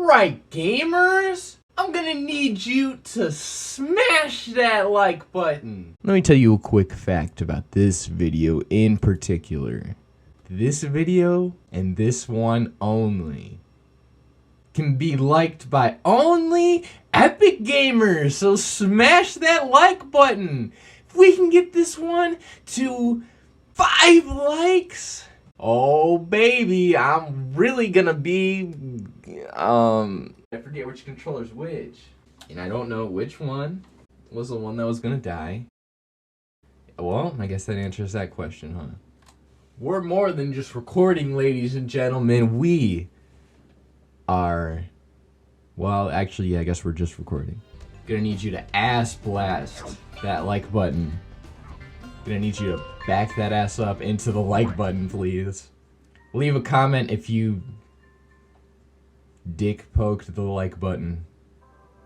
Alright gamers, I'm gonna need you to smash that like button. Let me tell you a quick fact about this video in particular. This video and this one only can be liked by only epic gamers, so smash that like button. If we can get this one to 5 likes, oh baby, I'm really gonna be, I forget which controller's which. And I don't know which one was the one that was gonna die. Well, I guess that answers that question, huh? We're more than just recording, ladies and gentlemen. We are, well, actually, yeah, I guess we're just recording. Gonna need you to ass blast that like button. Gonna need you to back that ass up into the like button, please. Leave a comment if you dick poked the like button.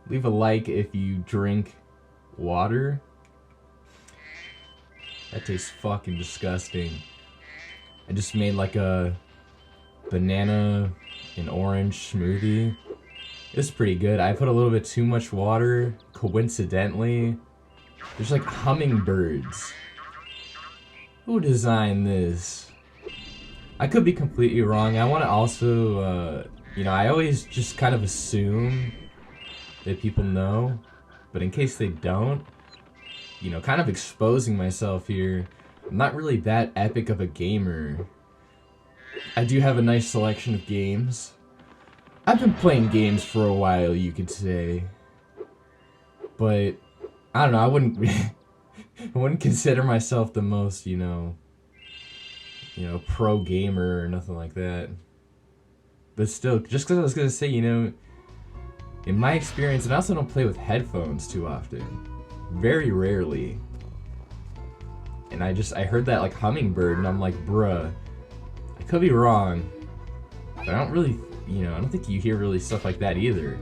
Leave a like if you drink water. That tastes fucking disgusting. I just made like a banana and orange smoothie. It's pretty good. I put a little bit too much water, coincidentally. There's like hummingbirds. Who designed this? I could be completely wrong. I want to also, you know, I always just kind of assume that people know, but in case they don't, you know, kind of exposing myself here. I'm not really that epic of a gamer. I do have a nice selection of games. I've been playing games for a while, you could say. But, I don't know, I wouldn't consider myself the most, you know, pro gamer or nothing like that. But still, just because I was going to say, you know, in my experience, and I also don't play with headphones too often. Very rarely. And I heard that like hummingbird and I'm like, bruh, I could be wrong. But I don't really, you know, I don't think you hear really stuff like that either.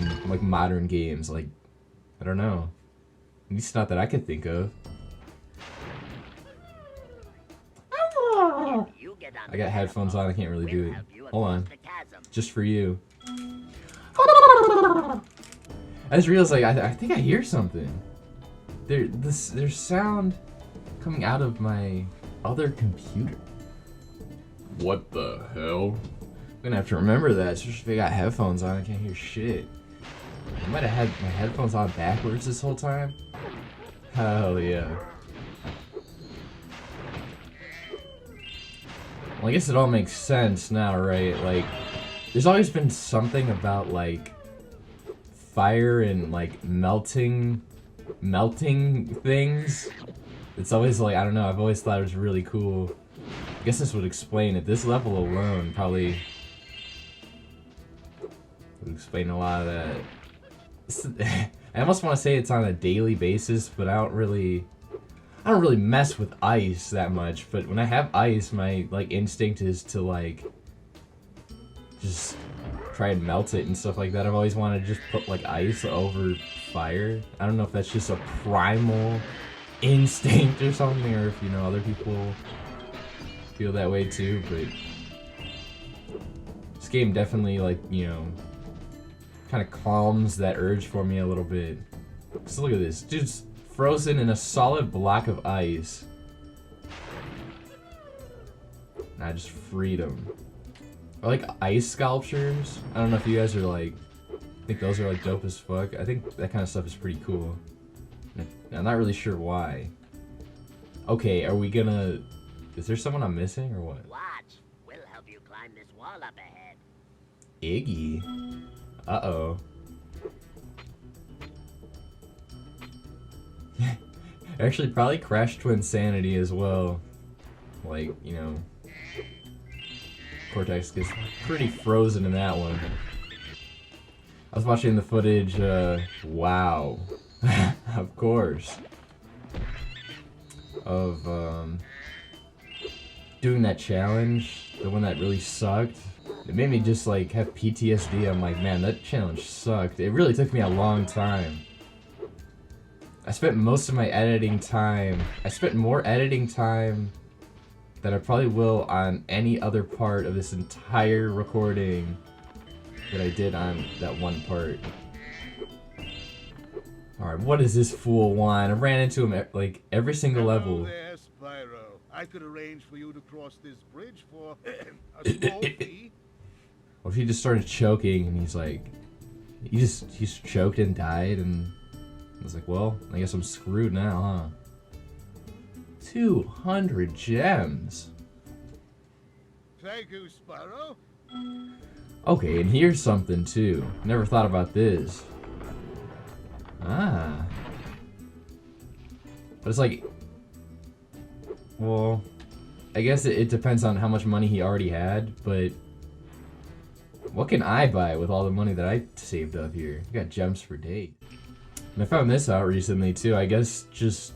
In like modern games, like, I don't know. At least not that I could think of. I got headphones on, I can't really do it. Hold on. Just for you. I just realized, like, I think I hear something. There's sound coming out of my other computer. What the hell? I'm gonna have to remember that, especially if I got headphones on, I can't hear shit. I might have had my headphones on backwards this whole time. Hell yeah. Well, I guess it all makes sense now, right? Like, there's always been something about, like, fire and, like, melting things. It's always, like, I don't know, I've always thought it was really cool. I guess this would explain it. This level alone probably would explain a lot of that. I almost want to say it's on a daily basis, but I don't really mess with ice that much. But when I have ice, my like instinct is to like just try and melt it and stuff like that. I've always wanted to just put like ice over fire. I don't know if that's just a primal instinct or something, or if, you know, other people feel that way too, but this game definitely, like, you know, kind of calms that urge for me a little bit. So look at this, dude's frozen in a solid block of ice. And I just freed him. I like ice sculptures. I don't know if you guys are like, I think those are like dope as fuck. I think that kind of stuff is pretty cool. I'm not really sure why. Okay, are we gonna... Is there someone I'm missing or what? Watch. We'll help you climb this wall up ahead. Iggy? Uh-oh. Actually, probably crashed to insanity as well. Like, you know... Cortex gets pretty frozen in that one. I was watching the footage, wow. Of course. Of, doing that challenge, the one that really sucked. It made me just, like, have PTSD. I'm like, man, that challenge sucked. It really took me a long time. I spent most of my editing time. I spent more editing time than I probably will on any other part of this entire recording that I did on that one part. Alright, what does this fool want? I ran into him at, like, every single level. There, Spyro. I could arrange for you to cross this bridge for a small fee. What if he just started choking and he's like... He's choked and died, and I was like, well, I guess I'm screwed now, huh? 200 gems. Thank you, Spyro. Okay, and here's something too. Never thought about this. Ah. But it's like... Well, I guess it depends on how much money he already had, but... What can I buy with all the money that I saved up here? I got gems for days. And I found this out recently too. I guess just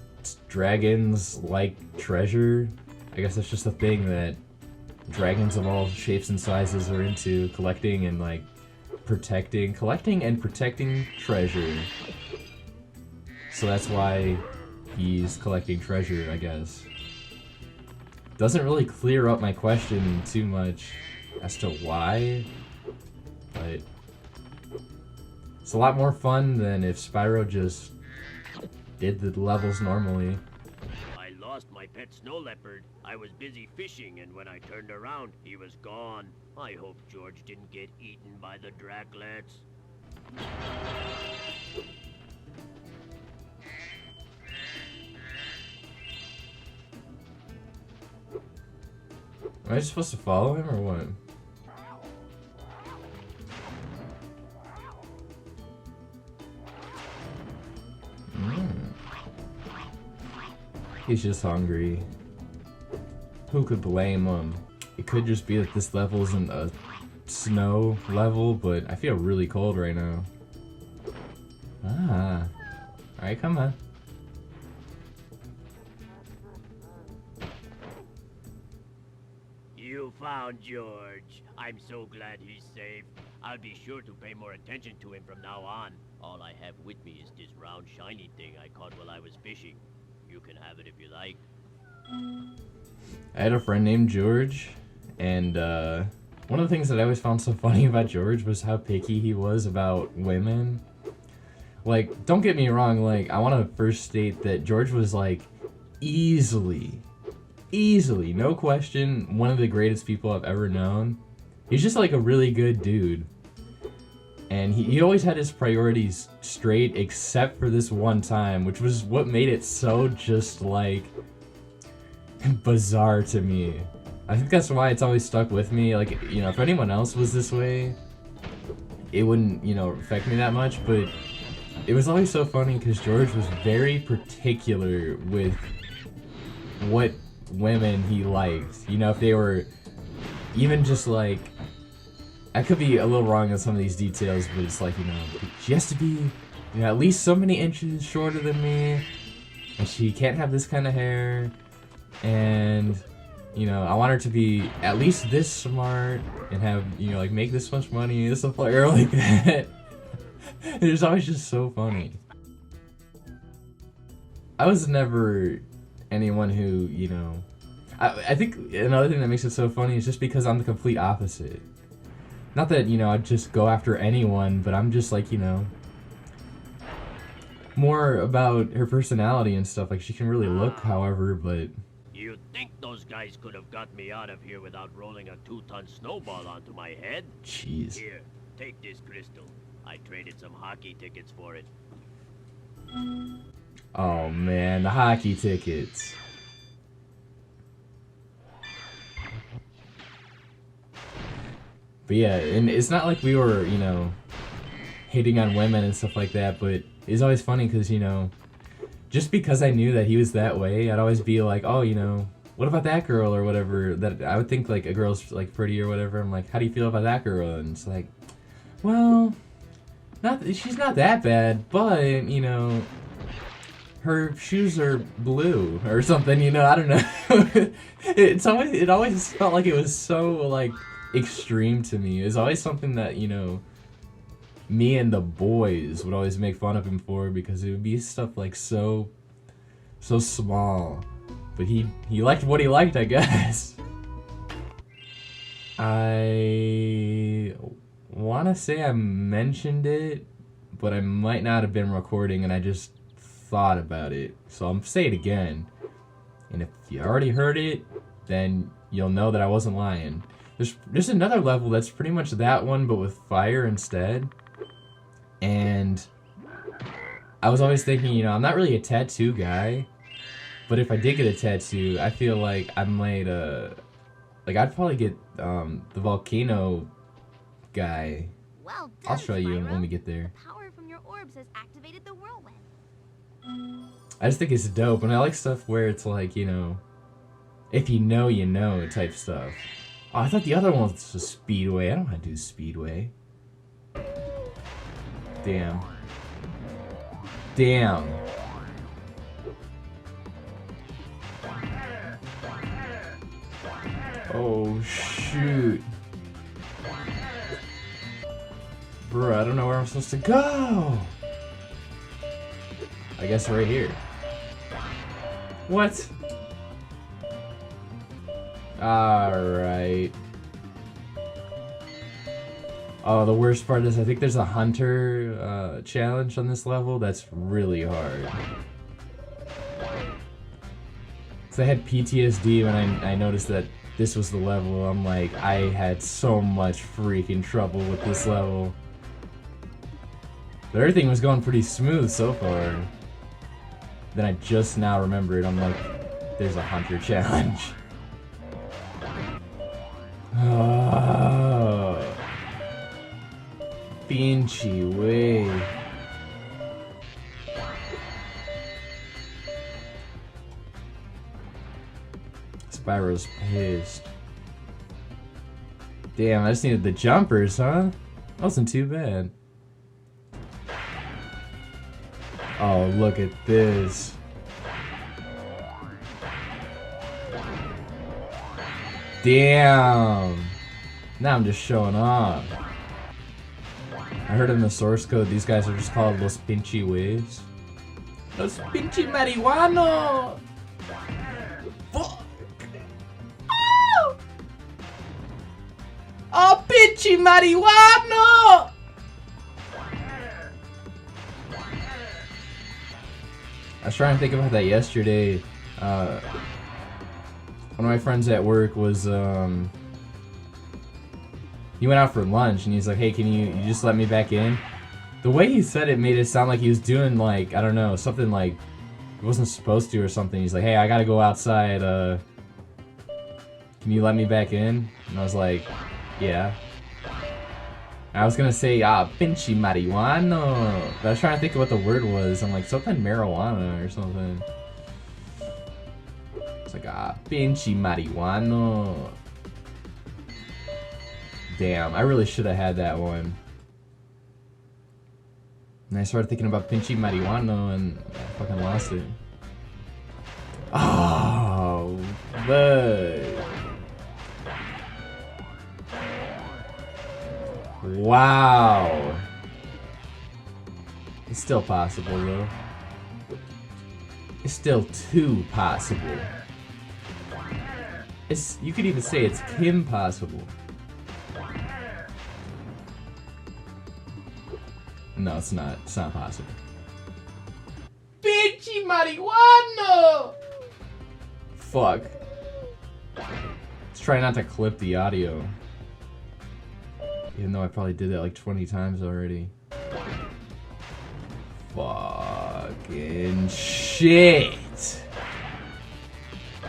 dragons like treasure. I guess that's just a thing that dragons of all shapes and sizes are into, collecting and like collecting and protecting treasure. So that's why he's collecting treasure, I guess. Doesn't really clear up my question too much as to why, but it's a lot more fun than if Spyro just did the levels normally. I lost my pet snow leopard. I was busy fishing, and when I turned around, he was gone. I hope George didn't get eaten by the draglets. Am I supposed to follow him or what? He's just hungry. Who could blame him? It could just be that this level isn't a snow level, but I feel really cold right now. Ah. Alright, come on. You found George. I'm so glad he's safe. I'll be sure to pay more attention to him from now on. All I have with me is this round shiny thing I caught while I was fishing. You can have it if you like. I had a friend named George, and one of the things that I always found so funny about George was how picky he was about women. Like, don't get me wrong, like, I want to first state that George was, like, easily, no question, one of the greatest people I've ever known. He's just, like, a really good dude. And he always had his priorities straight, except for this one time, which was what made it so just, like, bizarre to me. I think that's why it's always stuck with me. Like, you know, if anyone else was this way, it wouldn't, you know, affect me that much, but it was always so funny because George was very particular with what women he liked. You know, if they were even just like, I could be a little wrong on some of these details, but it's like, you know, she has to be, you know, at least so many inches shorter than me, and she can't have this kind of hair, and, you know, I want her to be at least this smart, and have, you know, like, make this much money, and stuff like that. It was always just so funny. I was never anyone who, you know, I think another thing that makes it so funny is just because I'm the complete opposite. Not that, you know, I'd just go after anyone, but I'm just like, you know, more about her personality and stuff. Like, she can really look, however, but... You think those guys could have got me out of here without rolling a 2-ton snowball onto my head? Jeez. Here, take this crystal. I traded some hockey tickets for it. Oh, man, the hockey tickets. But yeah, and it's not like we were, you know, hating on women and stuff like that, but it's always funny because, you know, just because I knew that he was that way, I'd always be like, oh, you know, what about that girl or whatever, that I would think like a girl's like pretty or whatever. I'm like, how do you feel about that girl? And it's like, well, she's not that bad, but, you know, her shoes are blue or something, you know, I don't know. It always felt like it was so like extreme to me. It was always something that, you know, me and the boys would always make fun of him for, because it would be stuff like so small. But he liked what he liked, I guess. want to say I mentioned it, but I might not have been recording and I just thought about it. So I'm say it again. And if you already heard it, then you'll know that I wasn't lying. There's another level that's pretty much that one, but with fire instead. And I was always thinking, you know, I'm not really a tattoo guy, but if I did get a tattoo, I feel like I might, like I'd probably get the volcano guy. Well done, I'll show you Spyro. when we get there. The power from your orbs has activated the whirlwind. I just think it's dope, and I like stuff where it's like, you know, if you know type stuff. Oh, I thought the other one was a speedway. I don't know how to do speedway. Damn. Damn. Oh, shoot. Bro, I don't know where I'm supposed to go. I guess right here. What? Alright. Oh, the worst part is I think there's a hunter challenge on this level that's really hard. So I had PTSD when I noticed that this was the level. I'm like, I had so much freaking trouble with this level. But everything was going pretty smooth so far. Then I just now remembered, I'm like, there's a hunter challenge. Oh. Pinchy way. Spyro's pissed. Damn, I just needed the jumpers, huh? That wasn't too bad. Oh, look at this. Damn. Now I'm just showing off. I heard in the source code these guys are just called Los Pinchy Waves. Los Pinchy Marihuano! Fuck! Oh! Oh, Pinchy Marihuano! I was trying to think about that yesterday. One of my friends at work was, he went out for lunch and he's like, hey, can you just let me back in? The way he said it made it sound like he was doing like, I don't know, something like he wasn't supposed to or something. He's like, hey, I gotta go outside, can you let me back in? And I was like, yeah. I was gonna say, pinchy marihuana. But I was trying to think of what the word was. I'm like, something marijuana or something. It's like, pinchy marihuana. Damn, I really should have had that one. And I started thinking about pinchy marijuana and I fucking lost it. Oh, but. Wow. It's still possible though. It's still too possible. You could even say it's Kimpossible. No, it's not. It's not possible. Pinchy marihuana! Fuck. Let's try not to clip the audio. Even though I probably did that like 20 times already. Fucking shit!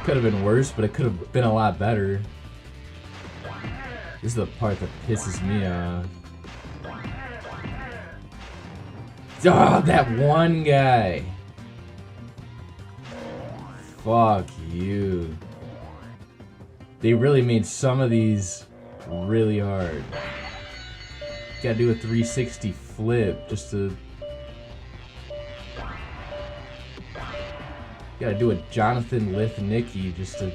Could have been worse, but it could have been a lot better. This is the part that pisses me off. Oh, that one guy! Fuck you. They really made some of these really hard. Gotta do a 360 flip just to... Gotta do a Jonathan Lithnicki just to...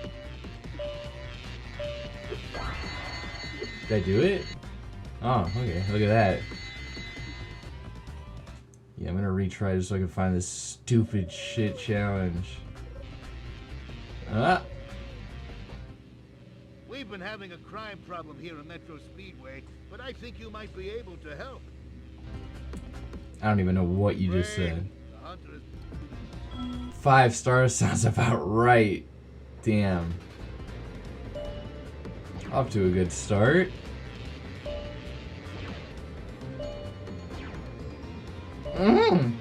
Did I do it? Oh, okay. Look at that. Yeah, I'm gonna retry just so I can find this stupid shit challenge. We've been having a crime problem here in Metro Speedway. but I think you might be able to help. I don't even know what you just said. Rain, the hunter is 5 stars sounds about right. Damn. Off to a good start. Mmm.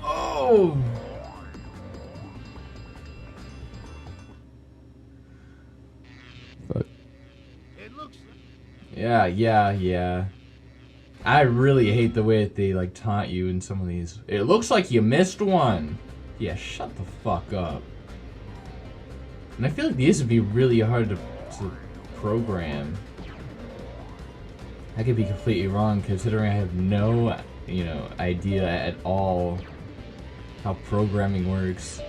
Oh. Fuck. It looks Yeah. I really hate the way that they like taunt you in some of these. It looks like you missed one. Yeah, shut the fuck up. And I feel like these would be really hard to program. I could be completely wrong considering I have no, idea at all how programming works.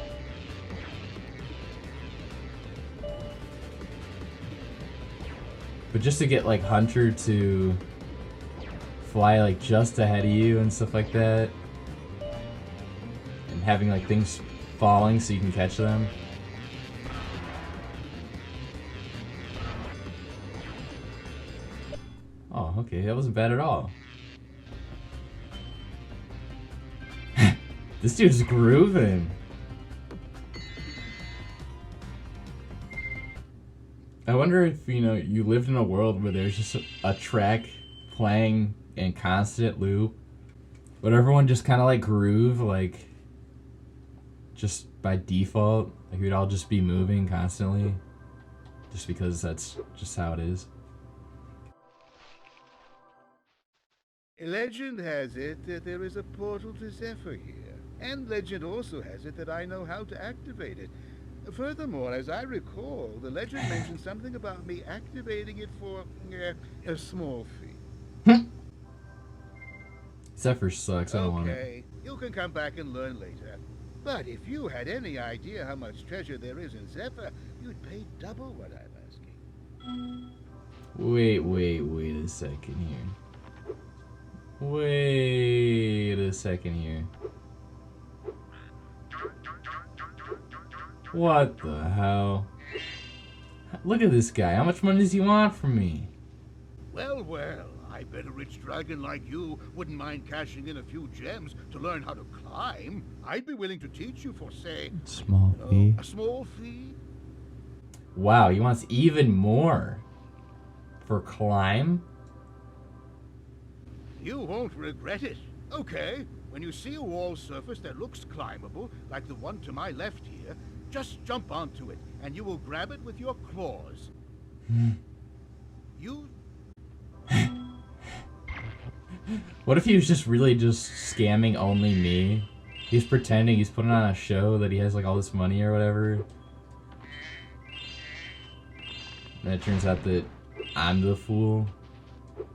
But just to get like Hunter to fly like just ahead of you and stuff like that, and having like things falling so you can catch them. Oh, okay, that wasn't bad at all. This dude's grooving. I wonder if, you lived in a world where there's just a track playing in constant loop, but everyone just kind of like groove, like, just by default. Like, we'd all just be moving constantly, just because that's just how it is. Legend has it that there is a portal to Zephyr here, and legend also has it that I know how to activate it. Furthermore, as I recall, the legend mentioned something about me activating it for a small fee. Zephyr sucks, I don't want it. Okay, you can come back and learn later. But if you had any idea how much treasure there is in Zephyr, you'd pay double what I'm asking. Wait a second here. Wait a second here. What the hell? Look at this guy. How much money does he want from me? Well, I bet a rich dragon like you wouldn't mind cashing in a few gems to learn how to climb. I'd be willing to teach you for, say, Small fee. a small fee. Wow, he wants even more for climb? You won't regret it. Okay, when you see a wall surface that looks climbable, like the one to my left here, just jump onto it, and you will grab it with your claws. You... What if he was just really just scamming only me? He's pretending he's putting on a show that he has like all this money or whatever. And it turns out that I'm the fool.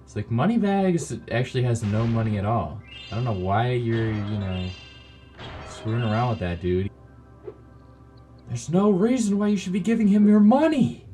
It's like Moneybags actually has no money at all. I don't know why you're, screwing around with that dude. There's no reason why you should be giving him your money.